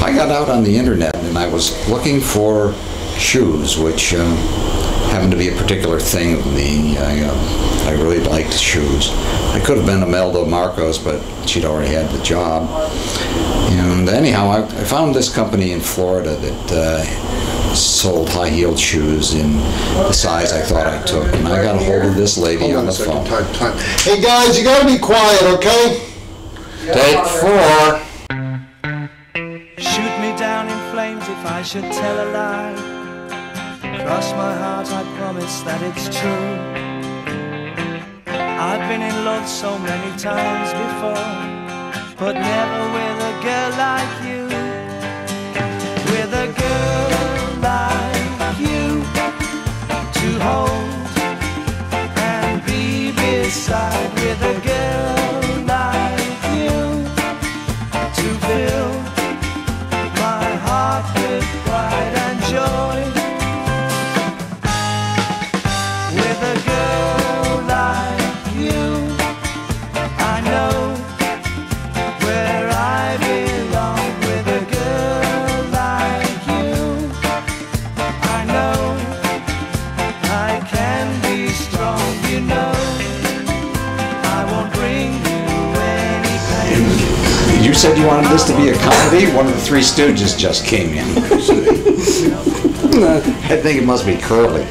I got out on the internet and I was looking for shoes, which happened to be a particular thing with me. I really liked shoes. I could have been Imelda Marcos, but she'd already had the job. And anyhow, I found this company in Florida that sold high-heeled shoes in the size I thought I took. And I got a hold of this lady on the phone. Time. Hey guys, you gotta be quiet, okay? Take 4. Shoot me down in flames if I should tell a lie. Cross my heart, I promise that it's true. I've been in love so many times before, but never with a girl like you. With a girl like you to hold and be beside. With a girl like you to fill my heart with pride and joy. With a girl like you, I know where I belong. With a girl like you, I know I can be strong. You know I won't bring you any pain. You said you wanted this to be a comedy? One of the Three Stooges just came in. I think it must be Curly.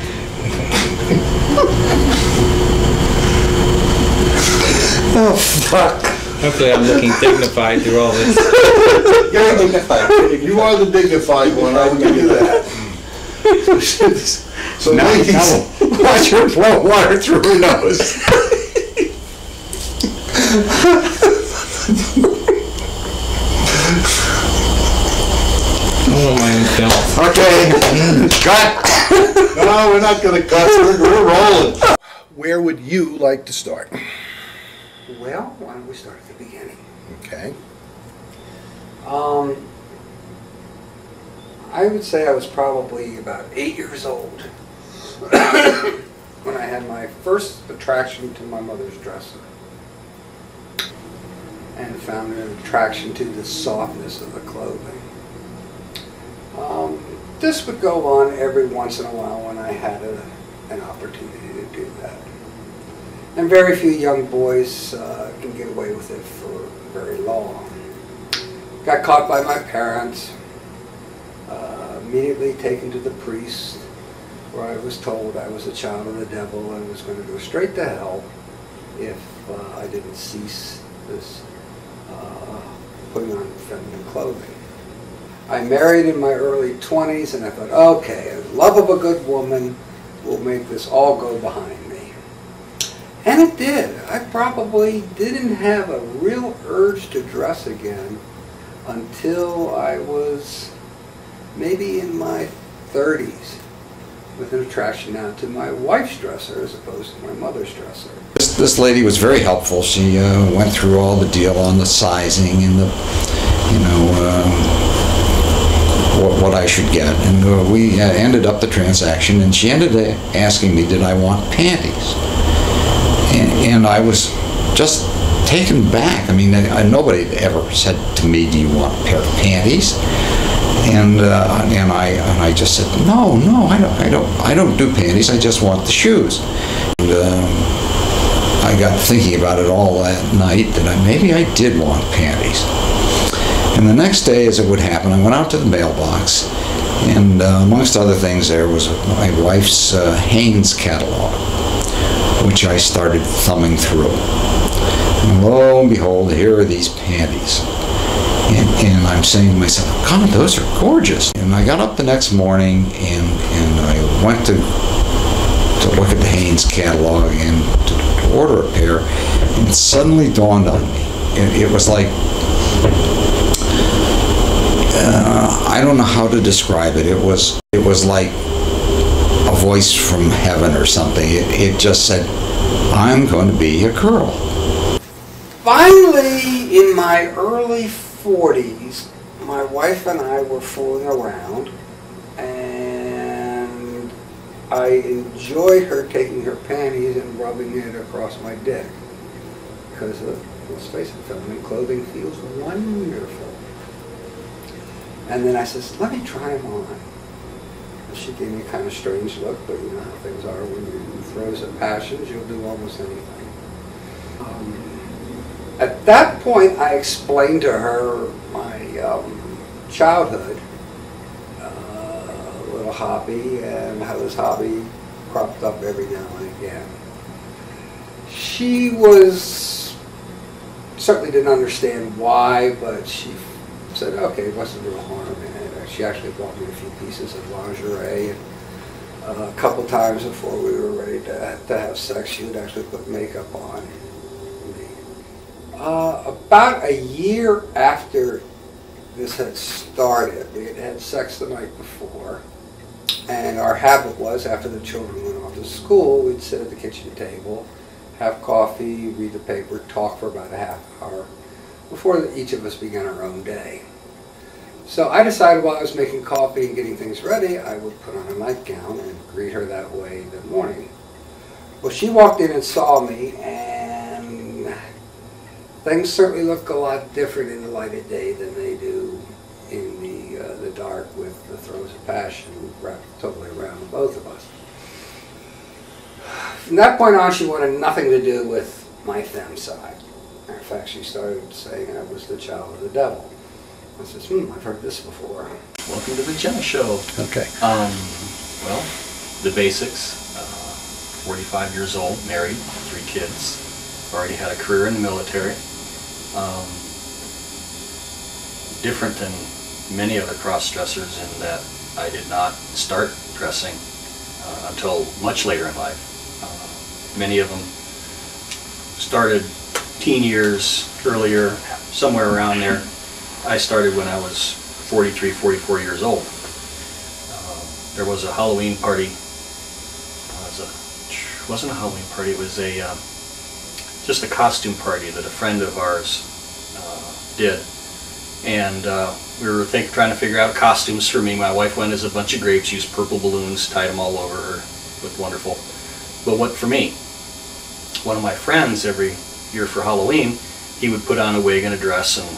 Oh, fuck. Hopefully I'm looking dignified through all this. You're dignified. You are the dignified one, I will give you that. So Now you gotta watch her blow water through her nose. Oh my film. Okay, cut. No, we're not gonna cut, we're rolling. Where would you like to start? Well, why don't we start at the beginning? Okay. I would say I was probably about 8 years old when I had my first attraction to my mother's dresser, and found an attraction to the softness of the clothing. This would go on every once in a while when I had an opportunity to do that. And very few young boys can get away with it for very long. Got caught by my parents, immediately taken to the priest, where I was told I was a child of the devil and was going to go straight to hell if I didn't cease this putting on feminine clothing. I married in my early 20s, and I thought, okay, the love of a good woman will make this all go behind me. And it did. I probably didn't have a real urge to dress again until I was maybe in my 30s, with an attraction now to my wife's dresser as opposed to my mother's dresser. This lady was very helpful. She went through all the deal on the sizing and the, what I should get, and we ended up the transaction, and she ended up asking me, did I want panties? And I was just taken back. I mean, nobody ever said to me, do you want a pair of panties? And I just said, no, I don't do panties. I just want the shoes. And I got thinking about it all that night that maybe I did want panties. And the next day, as it would happen, I went out to the mailbox, and amongst other things, there was my wife's Hanes catalog, which I started thumbing through. And lo and behold, here are these panties. And I'm saying to myself, God, those are gorgeous. And I got up the next morning, and I went to look at the Hanes catalog and to order a pair, and it suddenly dawned on me. It was like, I don't know how to describe it. It was like a voice from heaven or something. It just said, I'm going to be a girl. Finally, in my early 40s, my wife and I were fooling around, and I enjoyed her taking her panties and rubbing it across my dick, because let's face it, feminine clothing feels wonderful. And then I says, let me try them on. And she gave me a kind of strange look, but you know how things are when you're in the throes of passions, you'll do almost anything. At that point, I explained to her my childhood, little hobby, and how this hobby cropped up every now and again. She certainly didn't understand why, but she said, okay, it wasn't real harm in it. She actually bought me a few pieces of lingerie, and a couple times before we were ready to have sex, she would actually put makeup on me. About a year after this had started, we had had sex the night before, and our habit was, after the children went off to school, we'd sit at the kitchen table, have coffee, read the paper, talk for about a half hour before each of us began our own day. So I decided while I was making coffee and getting things ready, I would put on a nightgown and greet her that way in the morning. Well, she walked in and saw me, and things certainly look a lot different in the light of day than they do in the dark, with the throes of passion wrapped totally around both of us. From that point on, she wanted nothing to do with my femme side. In fact, she started saying I was the child of the devil. I says, I've heard this before. Welcome to the Jenna Show. Okay. Well, the basics. 45 years old, married, 3 kids. Already had a career in the military. Different than many other cross-dressers in that I did not start dressing until much later in life. Many of them started teen years earlier, somewhere around there. I started when I was 43, 44 years old. There was a Halloween party. It wasn't a Halloween party, it was just a costume party that a friend of ours did. And we were trying to figure out costumes for me. My wife went as a bunch of grapes, used purple balloons, tied them all over her, looked wonderful. But what for me? One of my friends every year for Halloween, he would put on a wig and a dress and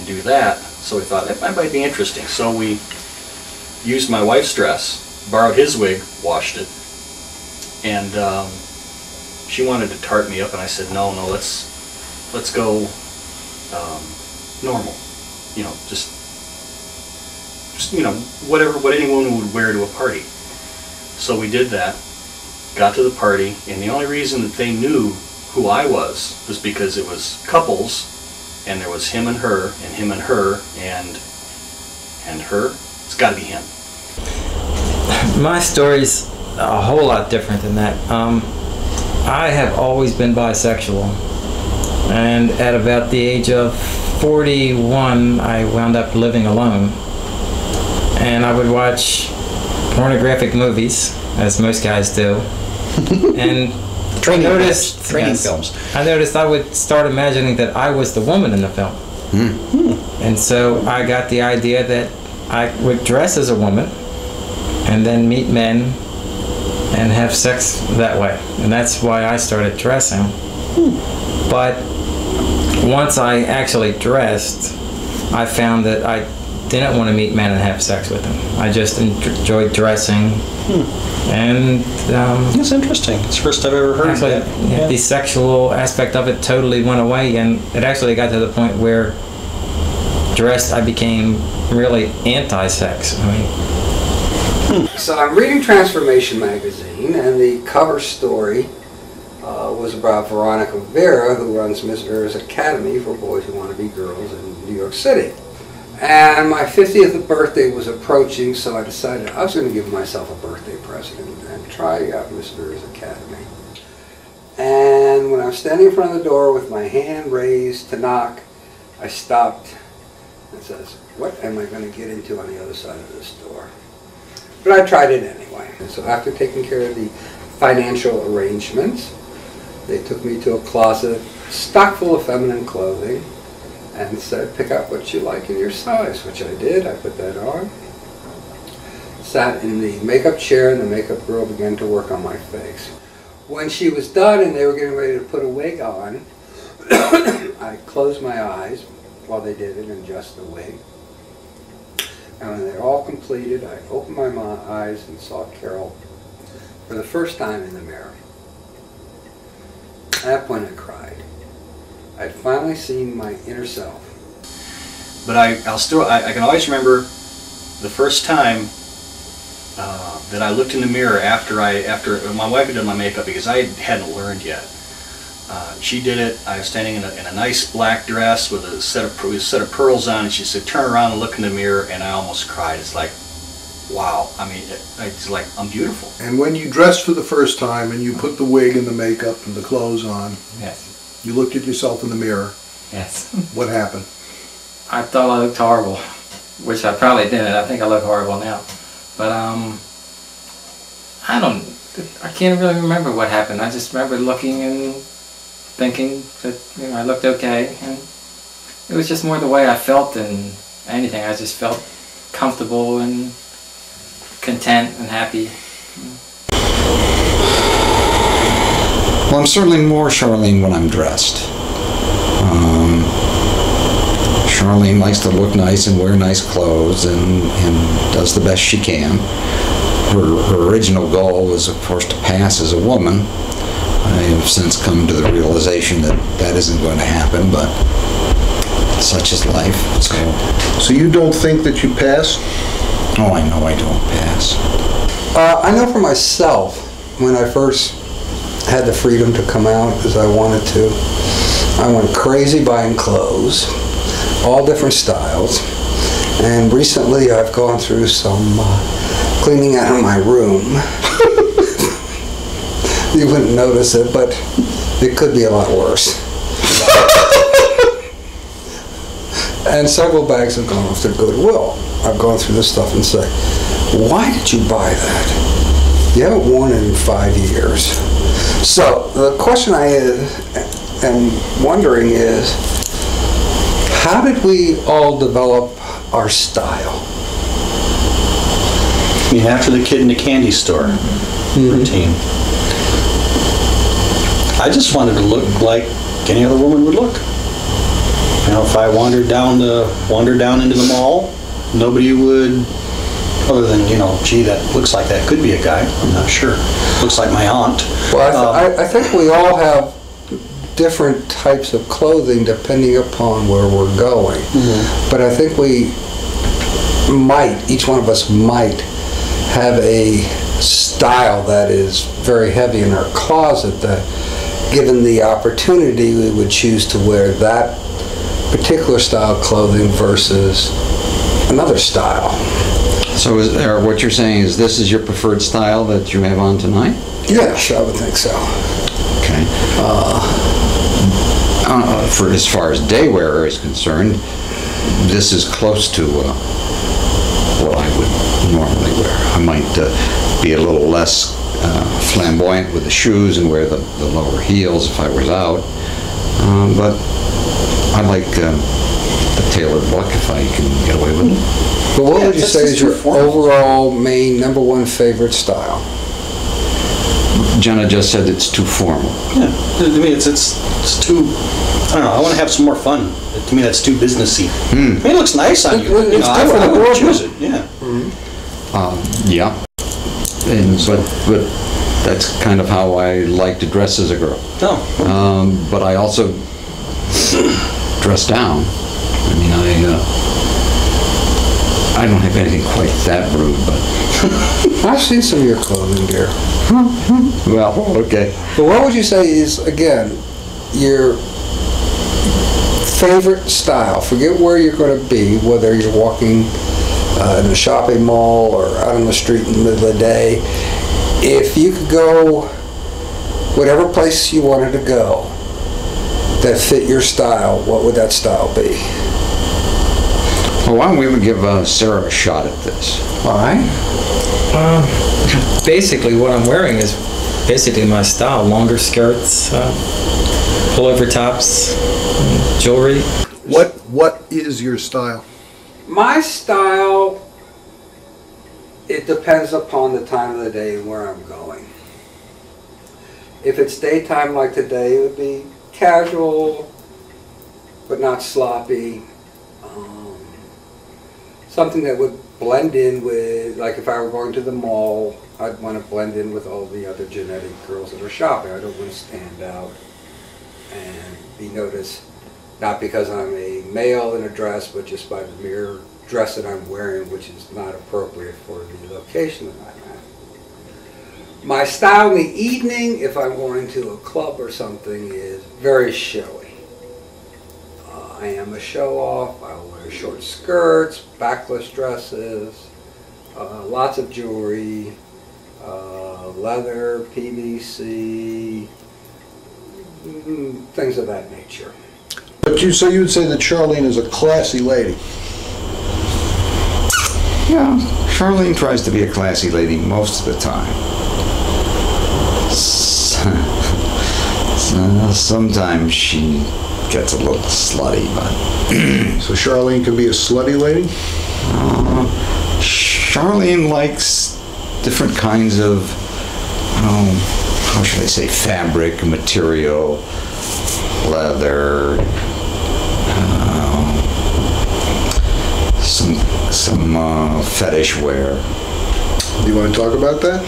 do that. So we thought that might be interesting. So we used my wife's dress, borrowed his wig, washed it, and she wanted to tart me up, and I said, no, let's go normal. You know, just you know, what anyone would wear to a party. So we did that, got to the party, and the only reason that they knew who I was because it was couples, and there was him and her, and him and her, and her. It's got to be him. My story's a whole lot different than that. I have always been bisexual, and at about the age of 41, I wound up living alone, and I would watch pornographic movies, as most guys do, and Training films. I noticed I would start imagining that I was the woman in the film. And so I got the idea that I would dress as a woman and then meet men and have sex that way. And that's why I started dressing. But once I actually dressed, I found that I didn't want to meet men and have sex with them. I just enjoyed dressing. And it's interesting. It's the first I've ever heard actually, of that. the sexual aspect of it totally went away, and it actually got to the point where dressed I became really anti-sex. So I'm reading Transformation magazine, and the cover story was about Veronica Vera, who runs Miss Vera's Academy for boys who want to be girls in New York City. And my 50th birthday was approaching, so I decided I was going to give myself a birthday present and try out Miss Vera's Academy. And when I was standing in front of the door with my hand raised to knock, I stopped and says, what am I going to get into on the other side of this door? But I tried it anyway. And so after taking care of the financial arrangements, they took me to a closet stock full of feminine clothing and said, pick out what you like in your size, which I did. I put that on. Sat in the makeup chair, and the makeup girl began to work on my face. When she was done and they were getting ready to put a wig on, I closed my eyes while they did it and adjusted the wig. And when they're all completed, I opened my eyes and saw Carol for the first time in the mirror. At that point I cried. I'd finally seen my inner self. But I can always remember the first time that I looked in the mirror after my wife had done my makeup, because I hadn't learned yet. She did it. I was standing in a nice black dress with a set of pearls on, and she said, "Turn around and look in the mirror," and I almost cried. It's like, wow. I mean, it's like, I'm beautiful. And when you dressed for the first time and you put the wig and the makeup and the clothes on, Yes. you looked at yourself in the mirror. Yes. What happened? I thought I looked horrible, which I probably didn't. I think I look horrible now. But I can't really remember what happened. I just remember looking and thinking that, you know, I looked okay, and it was just more the way I felt than anything. I just felt comfortable and content and happy. Well, I'm certainly more Charlene when I'm dressed. Charlene likes to look nice and wear nice clothes and does the best she can. Her original goal was, of course, to pass as a woman. I have since come to the realization that that isn't going to happen, but such is life. So you don't think that you passed? Oh, I know I don't pass. I know for myself, when I first had the freedom to come out as I wanted to, I went crazy buying clothes, all different styles, and recently I've gone through some cleaning out of my room. You wouldn't notice it, but it could be a lot worse. And several bags have gone off to Goodwill. I've gone through this stuff and say, why did you buy that? You haven't worn it in 5 years. So the question I am wondering is, how did we all develop our style? I mean, after the kid in the candy store routine, I just wanted to look like any other woman would look. You know, if I wandered down into the mall, nobody would, other than, you know, gee, that looks like that could be a guy. I'm not sure. Looks like my aunt. Well, I think we all have different types of clothing depending upon where we're going. But I think each one of us might have a style that is very heavy in our closet that, given the opportunity, we would choose to wear that particular style of clothing versus another style. So what you're saying is this is your preferred style that you have on tonight? Yes, I would think so. Okay. For as far as day wearer is concerned, this is close to what I would normally wear. I might be a little less flamboyant with the shoes and wear the lower heels if I was out, but I like the tailored look if I can get away with it. But what would you say is your overall main #1 favorite style? Jenna just said it's too formal. Yeah, to me it's too, I don't know, I want to have some more fun. To me that's too businessy. I mean, it looks nice on you. It's I would choose it, yeah. Yeah. But that's kind of how I like to dress as a girl. Oh. But I also dress down. I mean, I don't have anything quite that rude, but I've seen some of your clothing, dear. well, okay. But what would you say is, again, your favorite style? Forget where you're going to be, whether you're walking in a shopping mall or out on the street in the middle of the day. If you could go whatever place you wanted to go that fit your style, what would that style be? Well, why don't we give Sarah a shot at this? All right. Basically, what I'm wearing is basically my style. Longer skirts, pullover tops, jewelry. What is your style? My style, it depends upon the time of the day and where I'm going. If it's daytime like today, it would be casual, but not sloppy. something that would blend in with, like if I were going to the mall, I'd want to blend in with all the other genetic girls that are shopping. I don't want to stand out and be noticed, not because I'm a male in a dress, but just by the mere dress that I'm wearing, which is not appropriate for the location that I'm at. My style in the evening, if I'm going to a club or something, is very showy. I am a show-off. I'll wear short skirts, backless dresses, lots of jewelry, leather, PVC, things of that nature. But so you would say that Charlene is a classy lady. Yeah, Charlene tries to be a classy lady most of the time. Sometimes she gets a little slutty, but... So Charlene can be a slutty lady? Charlene likes different kinds of, how should I say, fabric, material, leather, some fetish wear. Do you want to talk about that?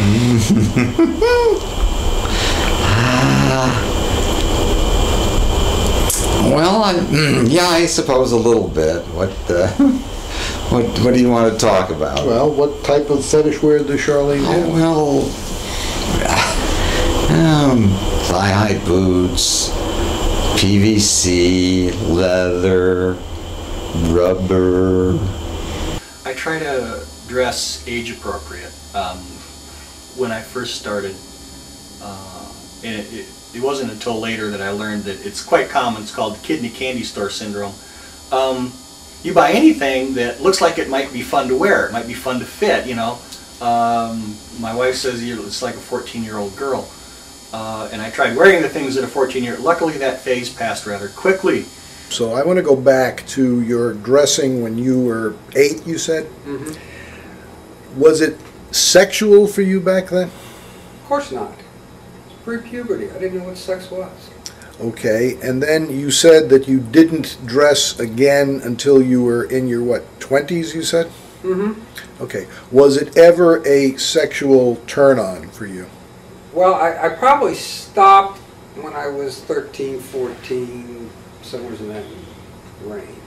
Well, yeah, I suppose a little bit. What do you want to talk about? Well, what type of fetish wear does Charlene have? Well, thigh-high boots, PVC, leather, rubber. I try to dress age appropriate. When I first started, and it wasn't until later that I learned that it's quite common. It's called kid in a candy store syndrome. You buy anything that looks like it might be fun to wear. It might be fun to fit, you know. My wife says it's like a 14-year-old girl. And I tried wearing the things that a 14-year-old... Luckily, that phase passed rather quickly. So I want to go back to your dressing when you were 8, you said? Mm-hmm. Was it sexual for you back then? Of course not. It's pre-puberty. I didn't know what sex was. Okay, and then you said that you didn't dress again until you were in your, what, 20s, you said? Mm-hmm. Okay. Was it ever a sexual turn-on for you? Well, I probably stopped when I was 13, 14, somewhere in that range.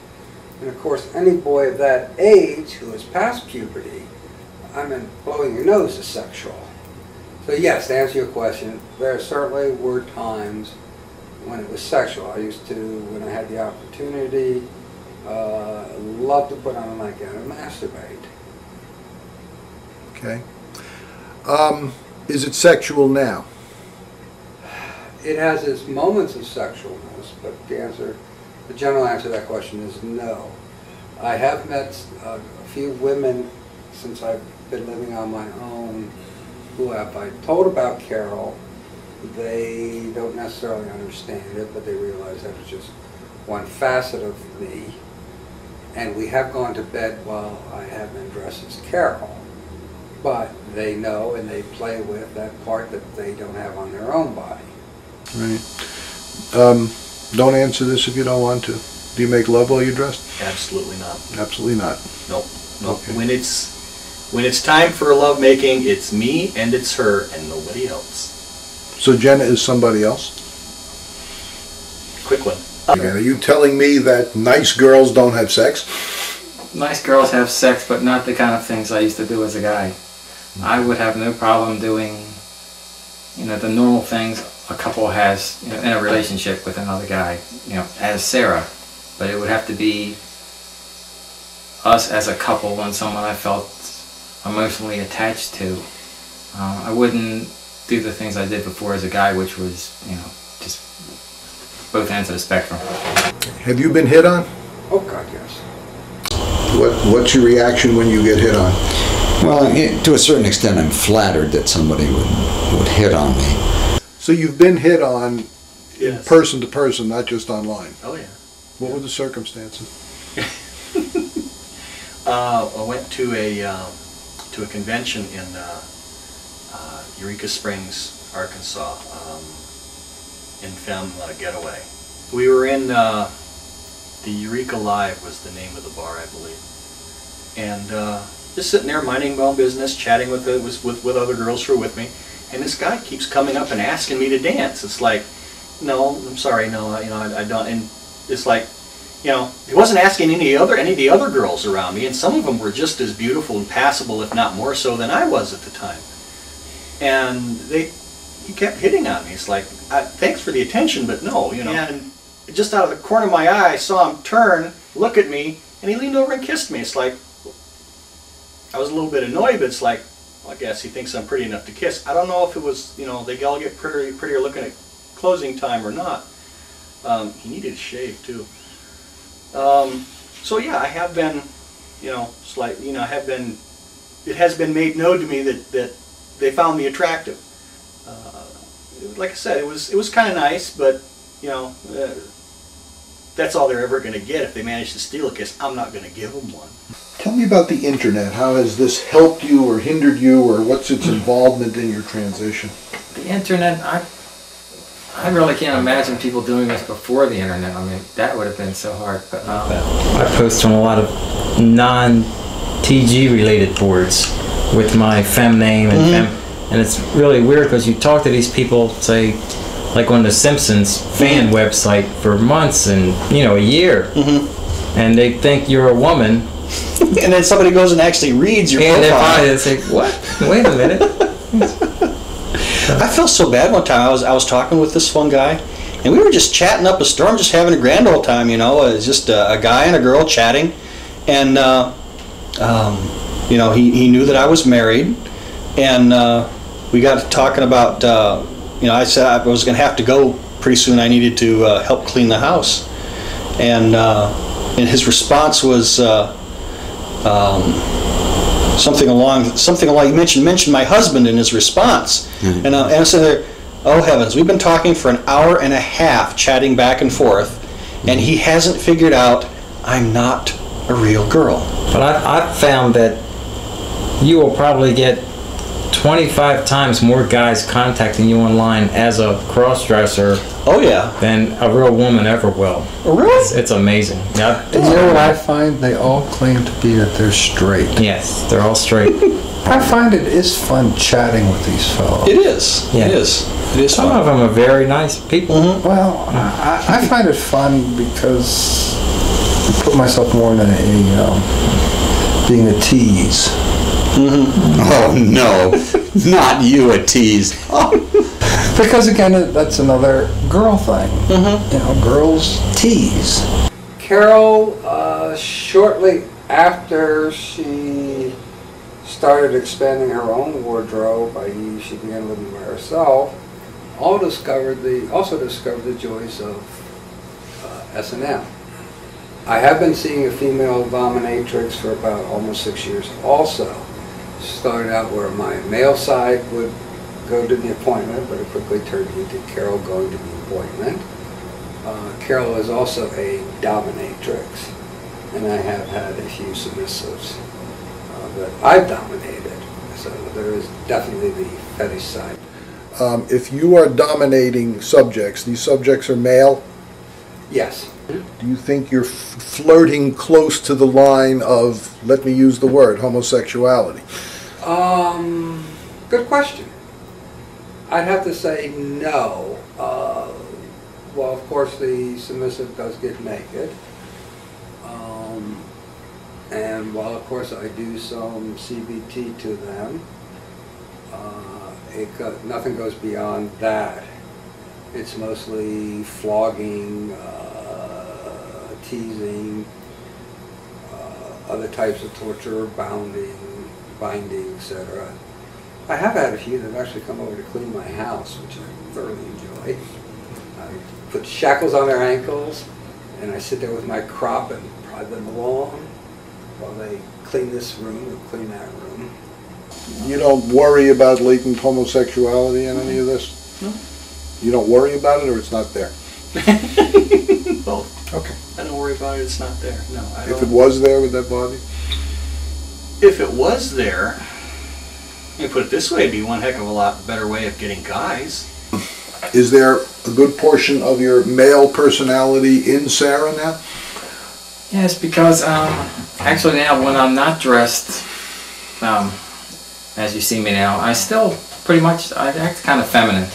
And of course, any boy of that age who is past puberty, I mean, blowing your nose is sexual. So yes, to answer your question, there certainly were times when it was sexual. I used to, when I had the opportunity, love to put on a nightgown and masturbate. Okay. Is it sexual now? It has its moments of sexualness, but the general answer to that question is no. I have met a few women since I've been living on my own who have I told about Carol. They don't necessarily understand it, but they realize that it's just one facet of me. And we have gone to bed while I have been dressed as Carol. But they know and they play with that part that they don't have on their own body. Right. Don't answer this if you don't want to. Do you make love while you're dressed? Absolutely not. Absolutely not. Nope. Nope. Okay. When it's time for love making, it's me and it's her and nobody else. So Jenna is somebody else? Quick one. Okay, are you telling me that nice girls don't have sex? Nice girls have sex, but not the kind of things I used to do as a guy. I would have no problem doing, the normal things a couple has, in a relationship with another guy, as Sarah. But it would have to be us as a couple and someone I felt emotionally attached to. I wouldn't do the things I did before as a guy, which was, just both ends of the spectrum. Have you been hit on? Oh God, yes. What's your reaction when you get hit on? Well, to a certain extent, I'm flattered that somebody would hit on me. So you've been hit on Yes. person to person, not just online. Oh yeah. What were the circumstances? I went to a convention in Eureka Springs, Arkansas, in Femme Getaway. We were in the Eureka Live was the name of the bar, I believe. and just sitting there minding my own business, chatting with other girls who were with me, and this guy keeps coming up and asking me to dance. It's like, no, I'm sorry, no, I don't. And it's like, he wasn't asking any of the other girls around me, and some of them were just as beautiful and passable, if not more so, than I was at the time. And he kept hitting on me. It's like, thanks for the attention, but no, And just out of the corner of my eye, I saw him turn, look at me, and he leaned over and kissed me. It's like, I was a little bit annoyed, but it's like, well, I guess he thinks I'm pretty enough to kiss. I don't know if it was, they all get prettier looking at closing time or not. He needed a shave too. So yeah, I have been, it has been made known to me that they found me attractive. Like I said, it was kind of nice, but that's all they're ever going to get. If they manage to steal a kiss, I'm not going to give them one. Tell me about the internet. How has this helped you or hindered you, or what's its involvement in your transition? The internet, I really can't imagine people doing this before the internet. I mean, that would have been so hard. But I post on a lot of non-TG related boards with my fem name and and it's really weird because you talk to these people, say, like on the Simpsons fan website for months and a year, and they think you're a woman. And then somebody goes and actually reads your profile. And they say, "What? Wait a minute." I felt so bad one time. I was talking with this one guy, and we were just chatting up a storm, just having a grand old time. It was just a guy and a girl chatting, and he knew that I was married, and we got to talking about. I said I was going to have to go pretty soon. I needed to help clean the house, and his response was. Something along he mentioned my husband in his response, and I said there, oh heavens, we've been talking for an hour and a half, chatting back and forth, and he hasn't figured out I'm not a real girl. But I've found that you will probably get 25 times more guys contacting you online as a cross-dresser. Oh yeah. Than a real woman ever will. Oh, really? It's amazing. Yeah. And you know what I find? They all claim to be that they're straight. Yes, they're all straight. I find it is fun chatting with these fellows. It is. Yeah. It is. It is Some fun. of them are very nice people. Well, I find it fun because I put myself more in being a tease. Oh no, not you a tease. Because again, that's another girl thing. Girls tease. Carol, shortly after she started expanding her own wardrobe, i.e. she began living by herself, also discovered the joys of S&M. I have been seeing a female dominatrix for about almost 6 years also. Started out where my male side would go to the appointment, but it quickly turned into Carol going to the appointment. Carol is also a dominatrix, and I have had a few submissives that I've dominated, so there is definitely the fetish side. If you are dominating subjects, these subjects are male? Yes. Do you think you're flirting close to the line of, let me use the word, homosexuality? Good question. I'd have to say no. Well, of course, the submissive does get naked. And while, of course, I do some CBT to them, nothing goes beyond that. It's mostly flogging, teasing, other types of torture, binding, etc. I have had a few that have actually come over to clean my house, which I thoroughly enjoy. I put shackles on their ankles, and I sit there with my crop and prod them along while they clean this room and clean that room. You don't worry about latent homosexuality in any of this? No. You don't worry about it, or it's not there? Both. Okay. I don't worry about it, it's not there. No, I don't. If it was there, would that bother you? If it was there, let me put it this way, it'd be one heck of a lot better way of getting guys. Is there a good portion of your male personality in Sarah now? Yes, because actually now when I'm not dressed, as you see me now, I still pretty much, I act kind of feminine.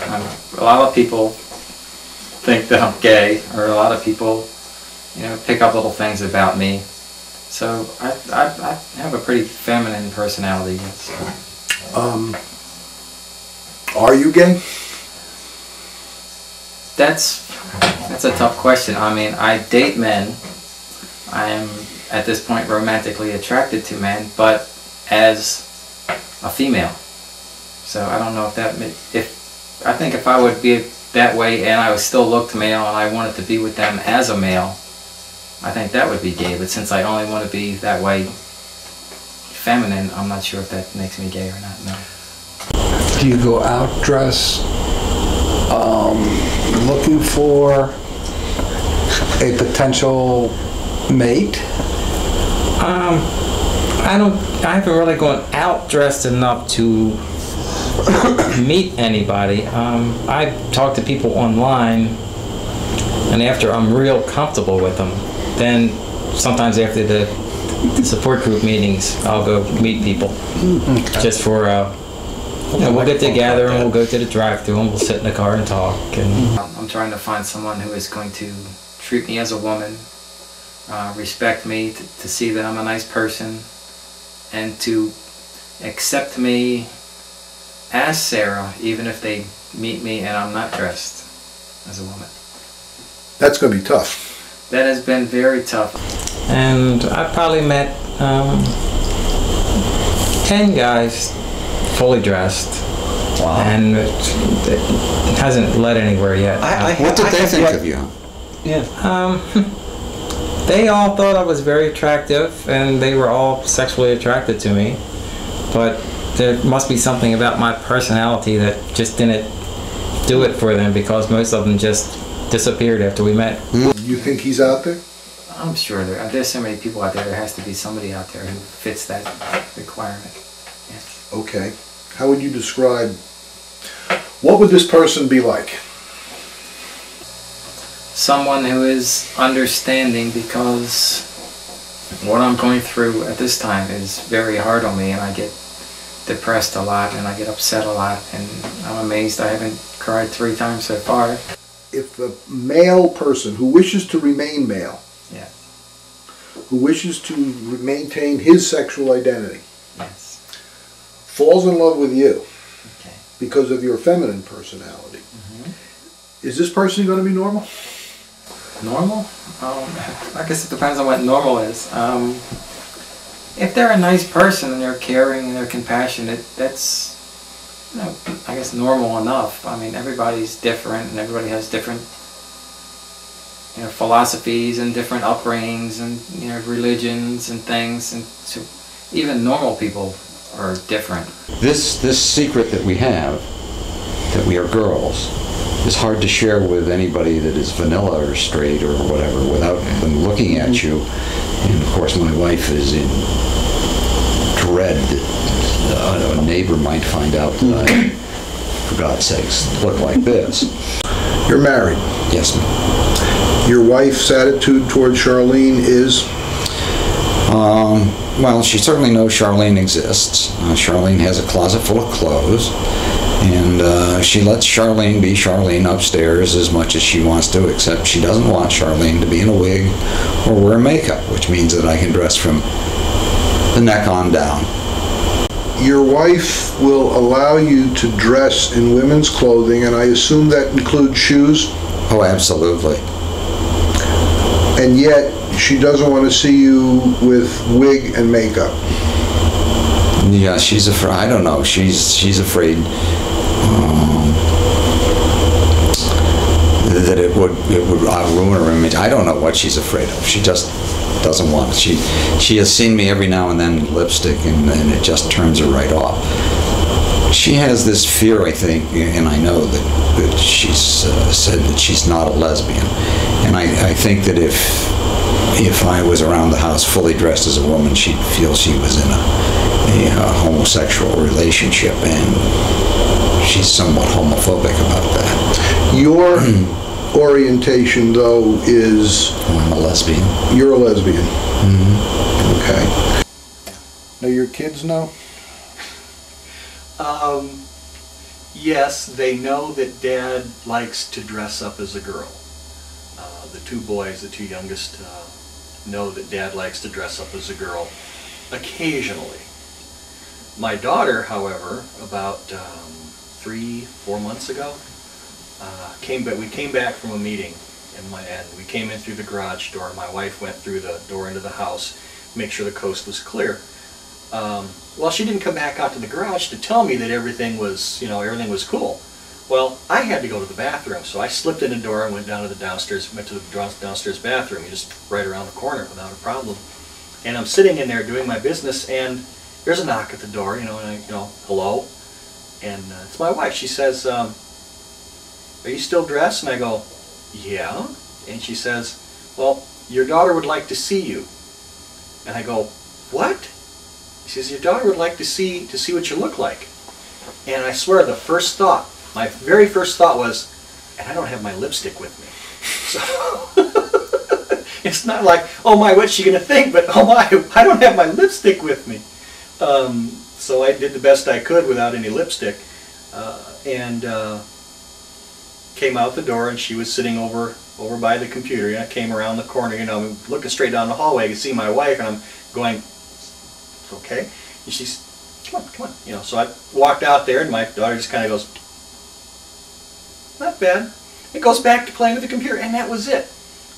A lot of people think that I'm gay, or a lot of people, pick up little things about me. So I have a pretty feminine personality. Yes. Are you gay? That's a tough question. I mean, I date men. I am at this point romantically attracted to men, but as a female. So I don't know if I think if I would be that way and I would still look male and I wanted to be with them as a male, I think that would be gay. But since I only want to be that way feminine, I'm not sure if that makes me gay or not. No. Do you go out dress looking for a potential mate? I haven't really gone out dressed enough to meet anybody. I talk to people online, and after I'm real comfortable with them, then sometimes after the support group meetings, I'll go meet people. Okay. Just for we'll get together and we'll go to the drive-thru and we'll sit in the car and talk. And I'm trying to find someone who is going to treat me as a woman, respect me, to see that I'm a nice person, and to accept me as Sarah, even if they meet me and I'm not dressed as a woman. That's going to be tough. That has been very tough. And I probably met 10 guys fully dressed. Wow. And it hasn't led anywhere yet. What did they think of you? Yeah. They all thought I was very attractive, and they were all sexually attracted to me. But there must be something about my personality that just didn't do it for them, because most of them just disappeared after we met. You think he's out there? I'm sure there's so many people out there. There has to be somebody out there who fits that requirement. Yes. Okay. How would you describe, what would this person be like? Someone who is understanding, because what I'm going through at this time is very hard on me, and I get depressed a lot and I get upset a lot, and I'm amazed I haven't cried 3 times so far. If a male person who wishes to remain male, Yeah. who wishes to maintain his sexual identity, Yes. falls in love with you Okay. because of your feminine personality, is this person going to be normal? Normal? I guess it depends on what normal is. If they're a nice person and they're caring and they're compassionate, that's, I guess, normal enough. I mean, everybody's different, and everybody has different, philosophies and different upbringings and, religions and things, and so even normal people are different. This secret that we have, that we are girls, is hard to share with anybody that is vanilla or straight or whatever without them looking at you. And of course my wife is in dread that a neighbor might find out that I, for God's sakes, look like this. You're married. Yes, ma'am. Your wife's attitude toward Charlene is? Well, she certainly knows Charlene exists. Charlene has a closet full of clothes, and she lets Charlene be Charlene upstairs as much as she wants to, except she doesn't want Charlene to be in a wig or wear makeup, which means that I can dress from the neck on down. Your wife will allow you to dress in women's clothing, and I assume that includes shoes? Oh, absolutely. And yet, she doesn't want to see you with wig and makeup. Yeah, she's afraid. I don't know. She's afraid that it would ruin her image. I don't know what she's afraid of. She just doesn't want it. She has seen me every now and then in lipstick, and it just turns her right off. She has this fear, I think, and I know that she's said that she's not a lesbian, and I think that if I was around the house fully dressed as a woman, she'd feel she was in a homosexual relationship, and she's somewhat homophobic about that. Your orientation, though, is... I'm a lesbian. You're a lesbian. Mm-hmm. Okay. Now, your kids know? Yes, they know that Dad likes to dress up as a girl. The two boys, the two youngest, know that Dad likes to dress up as a girl occasionally. My daughter, however, about 3-4 months ago, we came back from a meeting, and we came in through the garage door. My wife went through the door into the house, make sure the coast was clear. Well, she didn't come back out to the garage to tell me that everything was, everything was cool. Well, I had to go to the bathroom, so I slipped in the door and went down to the downstairs bathroom, just right around the corner without a problem. And I'm sitting in there doing my business, and there's a knock at the door, and hello? And it's my wife. She says, are you still dressed? And I go, yeah. And she says, well, your daughter would like to see you. And I go, what? She says, your daughter would like to see what you look like. And I swear, my very first thought was, and I don't have my lipstick with me. So it's not like, oh my, what's she going to think? But oh my, I don't have my lipstick with me. So I did the best I could without any lipstick. And came out the door, and she was sitting over by the computer. And I came around the corner, looking straight down the hallway. I could see my wife, and I'm going, okay. And she's, come on. So I walked out there, and my daughter just kind of goes, not bad. It goes back to playing with the computer, and that was it.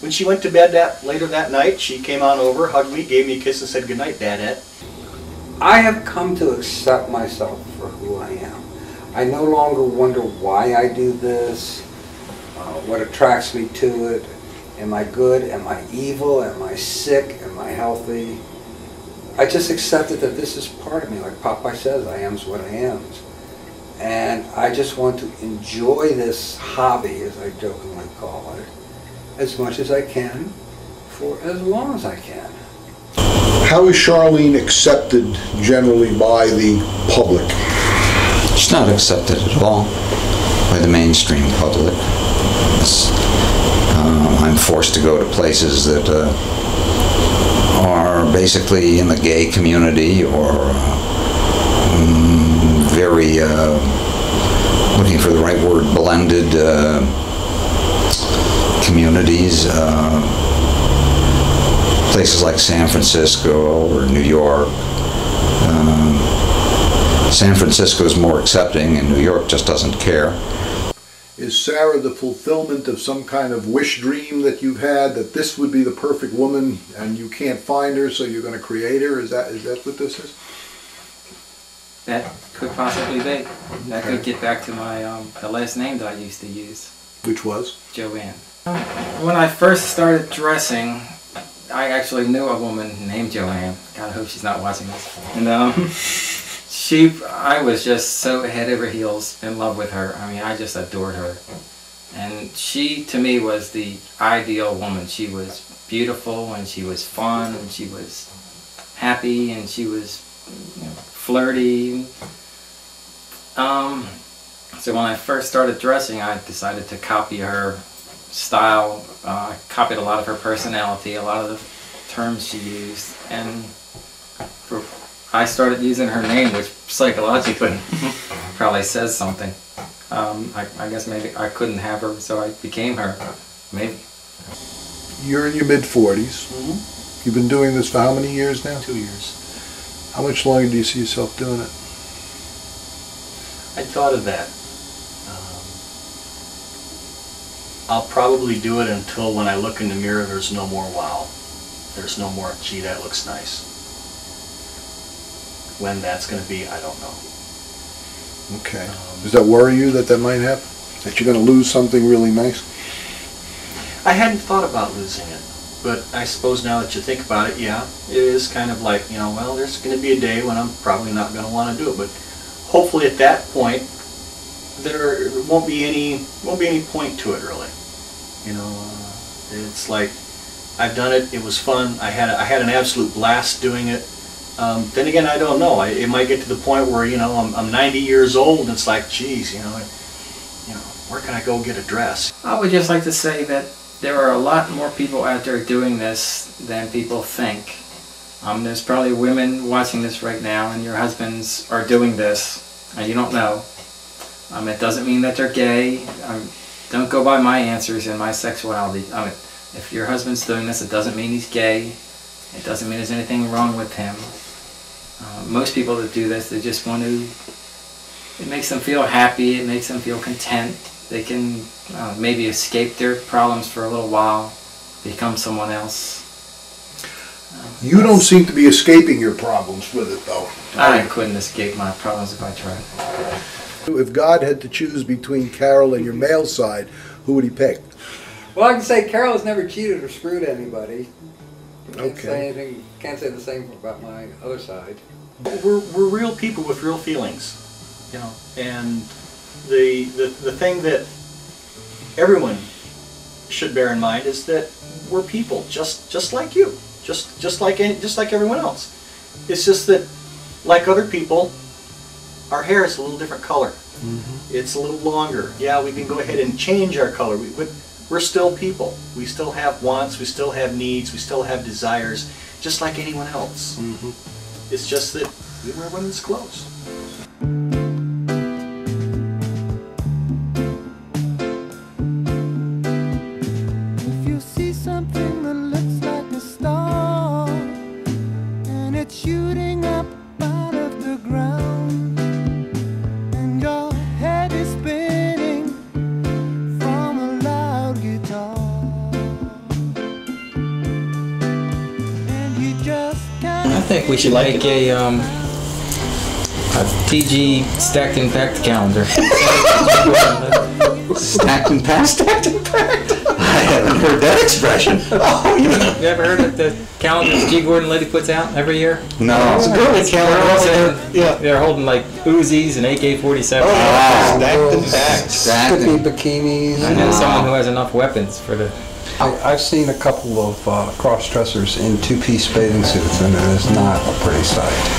When she went to bed later that night, she came on over, hugged me, gave me a kiss, and said, good night, Dadette. I have come to accept myself for who I am. I no longer wonder why I do this, what attracts me to it. Am I good? Am I evil? Am I sick? Am I healthy? I just accepted that this is part of me. Like Popeye says, I am's what I am. And I just want to enjoy this hobby, as I jokingly call it, as much as I can, for as long as I can. How is Charlene accepted generally by the public? She's not accepted at all by the mainstream public. I'm forced to go to places that are basically in the gay community or very, looking for the right word, blended communities. Places like San Francisco or New York. San Francisco is more accepting, and New York just doesn't care. Is Sarah the fulfillment of some kind of wish dream that you've had, that this would be the perfect woman and you can't find her, so you're going to create her? Is that what this is? That could possibly be. That could get back to my the last name that I used to use. Which was? Joanne. When I first started dressing, I actually knew a woman named Joanne. God, I hope she's not watching this. And I was just so head over heels in love with her. I mean, I just adored her. And she, to me, was the ideal woman. She was beautiful, and she was fun, and she was happy, and she was flirty. So when I first started dressing, I decided to copy her style. I copied a lot of her personality, a lot of the terms she used, and I started using her name, which psychologically probably says something. I guess maybe I couldn't have her, so I became her. Maybe. You're in your mid-40s. Mm-hmm. You've been doing this for how many years now? 2 years. How much longer do you see yourself doing it? I thought of that. I'll probably do it until when I look in the mirror there's no more wow. There's no more, gee, that looks nice. When that's going to be, I don't know. Okay. Does that worry you that might happen? That you're going to lose something really nice? I hadn't thought about losing it. But I suppose now that you think about it, yeah, it is kind of like, well, there's going to be a day when I'm probably not going to want to do it. But hopefully at that point, there won't be any point to it really. It's like I've done it. It was fun. I had an absolute blast doing it. Then again, I don't know. It might get to the point where I'm 90 years old, and it's like, geez, where can I go get a dress? I would just like to say that there are a lot more people out there doing this than people think. There's probably women watching this right now, and your husbands are doing this, and you don't know. It doesn't mean that they're gay. Don't go by my answers and my sexuality. If your husband's doing this, it doesn't mean he's gay. It doesn't mean there's anything wrong with him. Most people that do this, they just want to, it makes them feel happy, it makes them feel content. They can maybe escape their problems for a little while, become someone else. You don't seem to be escaping your problems with it, though. I couldn't escape my problems if I tried. If God had to choose between Carol and your male side, who would he pick? Well, I can say Carol has never cheated or screwed anybody. Okay. Can't say the same about my other side. We're real people with real feelings, you know, and the thing that everyone should bear in mind is that we're people, just like you, just like everyone else. It's just that, like other people, our hair is a little different color. Mm-hmm. It's a little longer. Yeah, we can go ahead and change our color. We're still people. We still have wants. We still have needs. We still have desires, just like anyone else. Mm-hmm. It's just that we wear women's clothes. If you see something that looks like a star and it's shooting up out of the ground and your head is spinning from a loud guitar and you just can't. I think we should make a TG stacked and packed calendar. Stacked and packed? Stacked and packed? I haven't heard that expression. Oh, You ever heard of the calendars G. Gordon Liddy puts out every year? No. It's a girly calendar. Yeah. They're holding like Uzis and AK-47. Oh, Stacked and packed. Sticky bikinis. I know someone who has enough weapons for the... I've seen a couple of cross-dressers in two-piece bathing suits, and it is not a pretty sight.